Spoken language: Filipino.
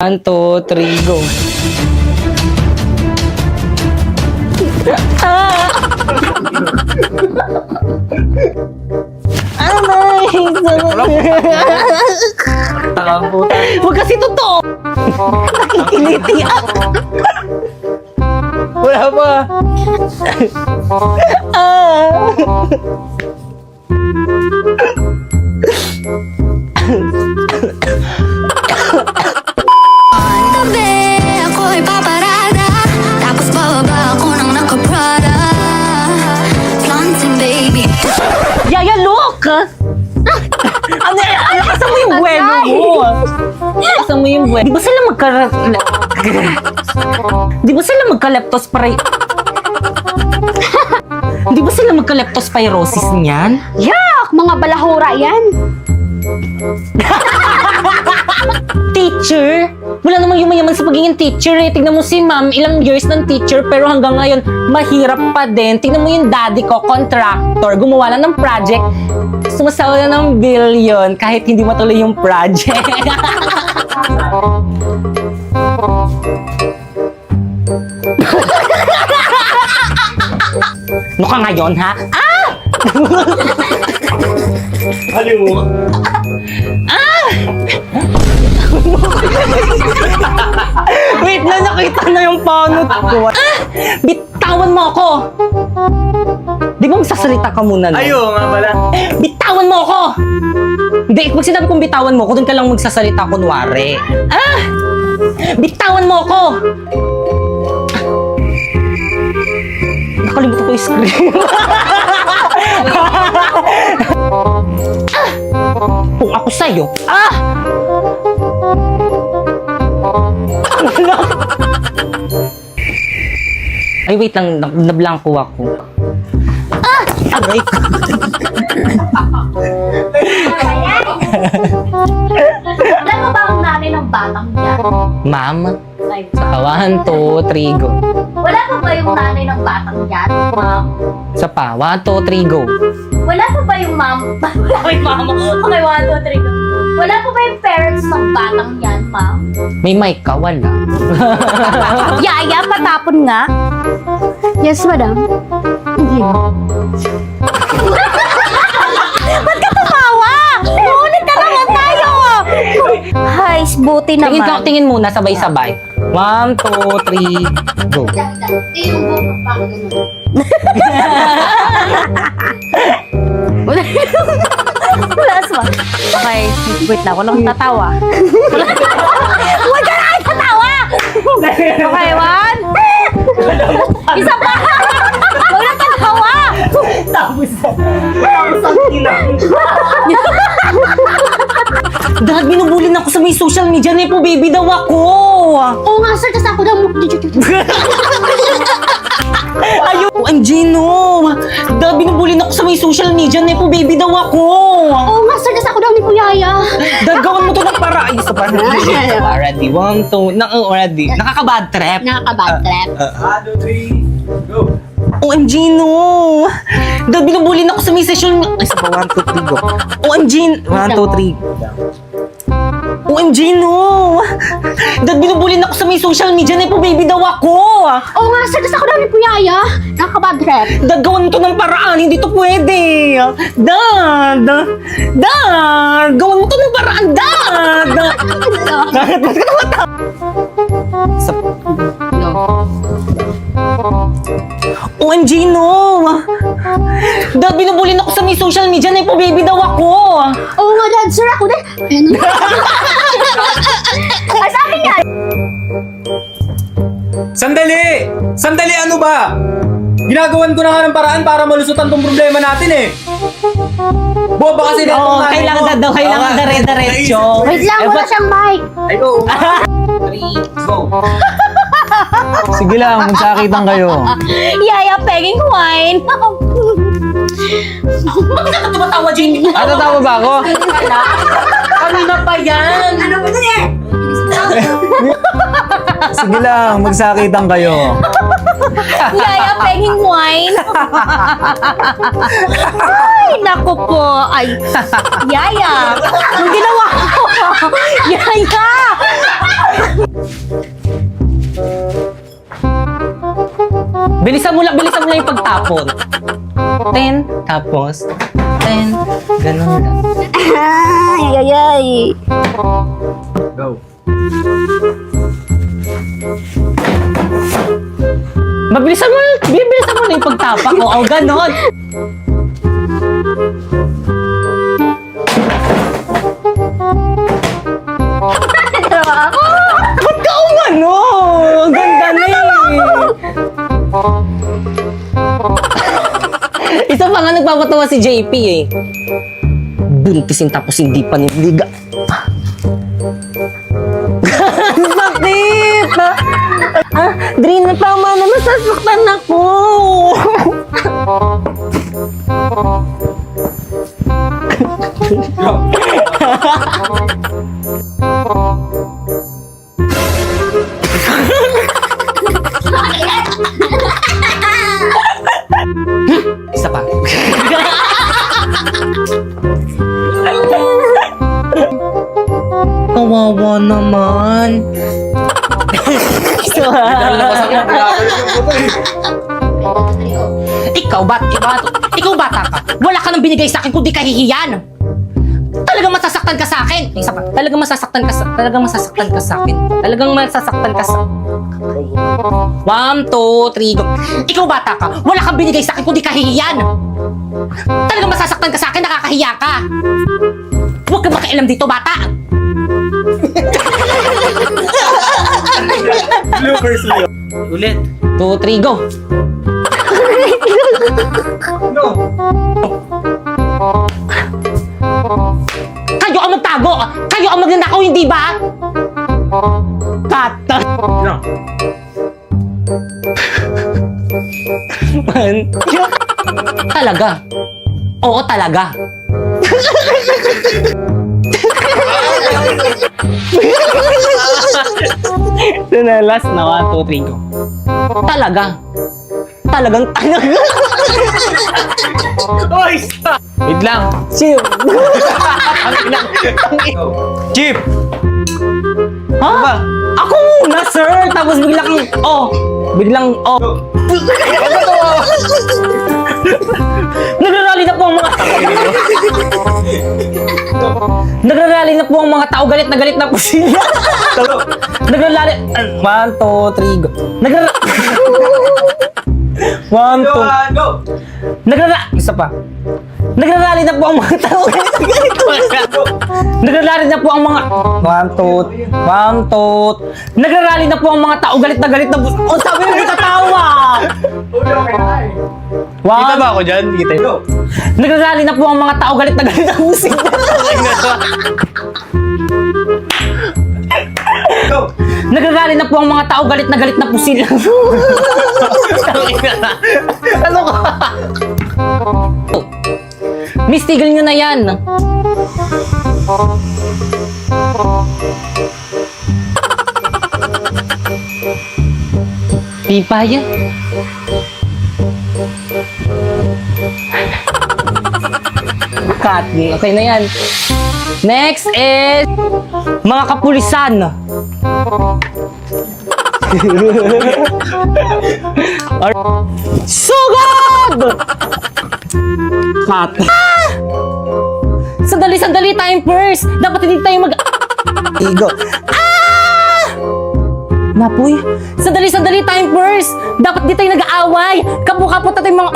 1, 2, 3, go. Huwag kasi totoo. Nakikiliti ako. Wala pa. Tabi, ako'y paparada. Tapos bababa ako ng naka-Prada. Flaunting, baby. Yaya, look! Lakasan mo yung buwelo mo. Lakasan mo yung buwelo. Di ba sila magka-leptospirosis niyan? Yak! Mga balahura yan. Teacher? Wala namang yumayaman sa pagiging teacher eh. Tignan mo si ma'am, ilang years ng teacher pero hanggang ngayon, mahirap pa din. Tignan mo yung daddy ko, contractor, gumawa lang ng project. Sumasawa na ng billion kahit hindi matuloy yung project. Ano ka ngayon, ha? Aliw mo. Wait na, nakita na yung panot ko. Bitawan mo ako! Di ba magsasalita ka muna, no? Ayo nga pala. Bitawan mo ako! Hindi, pag sinabi kong bitawan mo ako, doon ka lang magsasalita kunwari. Bitawan mo ako! Nakalimutan ko yung screen. Kung ako sa'yo, Ay, wait lang. Nablangko ako. Aray ko. Alam mo ba ang nanay ng batang yan? Ma'am, Ay, sa 1, 2, 3, go. wala pa ba yung nanay ng batang yan, ma'am? Sa pa, 1, 2, 3, go. Wala pa ba yung ma'am? Wala pa yung mama. Okay, 1, 2, 3, go. Wala pa ba yung parents ng batang yan, ma'am? May mic ka, wala. Yaya, patapon nga. Yes, madam. Ba't ka tumawa? Ulit ka naman tayo! Hay, buti Tingin, naman. tingin muna, sabay-sabay. 1, 2, 3, go. Last one. Okay, wait lang. Walang tatawa. Huwag ka na tatawa! Okay, 1. Isa pa! Huwag na tatawa! Tapos ang kinang. Dahil binubulin ako sa may social media, Nepo baby daw ako. Oo nga, sir. Kasi ako daw Ayun, OMG no. Dahil binubulin ako sa may social media, Nepo baby daw ako. Oo nga, sir. Kasi ako daw ni Kuyaya. Dahil gawin mo to ng para. Ayos pa. Already, 1, 2, already. Nakaka-bad trip. Nakaka-bad trip. 1, 2, 3, go. OMG no. Dahil binubulin ako sa may session. Ay, sa 1, 2, 3, go. OMG. 1, 2, 3. OMG no. Dahil binubulin ako sa may social media, Nepo baby daw ako. Oo nga, sir. Kasi ako daw ni Kuyaya. Nakaka-bad trip. Dad, gawan mo to ng paraan. Hindi to pwede. Dad! Dad! Gawan mo to ng paraan, Dad! Bakit ka tumata? OMG, no! Dad, binubulin ako sa may social media. Nepo baby daw ako. Oo nga, dad. Sir, ako din. Ayun. Ay, sa akin yan. Sandali! Sandali, ano ba? Ginagawan ko na nga ng paraan para malusutan tong problema natin eh. Boba kasi na Oo, itong nanay kailangan mo. daw, kailangan Oo nga. dire-diretso. Wait lang, wala siyang mic. Ay, oo. 3, go. Sige lang, magsakitan kayo. Yaya, pegging wine. Bakit ka tumatawa, Jamie? Ano, tama ba ako? Kanina pa yan. Ano ba ito eh? Sige lang, magsakitan kayo. Yaya, penging wine. Ay, naku po. Ay, Yaya. Ang ginawa ko. Yaya. Bilisan mo lang yung pagtapon. 10, tapos 10, ganun lang. Ay, ay, ay. Go. Bibilisan mo na yung pagtapak. Oo, ganun. Ba't ka umano? Ang ganda na Isa pa nga nagpapatawa si JP eh. Buntisin tapos hindi pa niliga. Bakit? Drin, tama na, masasaktan ako. Isa pa. Kawawa naman. Ikaw bata ka. Wala ka nang binigay sa akin kundi kahihiyan. Talagang masasaktan ka sa akin. Isa pa. Talagang masasaktan ka sa akin. Talagang masasaktan ka sa 1, 2, 3, go. Ikaw bata ka. Wala kang binigay sa akin kundi kahihiyan. Talagang masasaktan ka sa akin, nakakahiya ka. Huwag ka makialam dito, bata. Bloopers Leo. Ulit. 2, 3, go. No. Kayo ang magtago! Kayo ang magnanakaw, hindi ba? Cut! No. Talaga? Oo, talaga. Ito na, last na. 1, 2, 3, go. Talaga? Talagang talaga? Oy, stop! Wait lang. Chill. Chip! Ha? Ba? Ako muna, sir! Tapos biglang, Nagrarally na po ang mga Nagrarally na po ang mga tao. Galit na po sila. Nagrarally. 1, 2, 3, go. 1, 2. Go. Isa pa. Nagrarally na po ang mga tao. Nagrarally na po ang mga 1, 2. Nagrarally na po ang mga tao. Galit na po. Oh, sabi mo tatawa. Kita ba ako dyan? Kita yun. Go. Nagrarally na po ang mga tao. Galit na po sila. Go. Nagrarally na po ang mga tao. Galit na po sila. Ano ka? Miss, tigil nyo na yan. Pipa yan. Cut. Okay na yan. Next is mga kapulisan. Sugod! Cut. Sandali, time first. Dapat hindi tayo Igo. Napoy. Sandali, time first. Dapat di tayo nag-aaway. Kapo-kapo tayo mga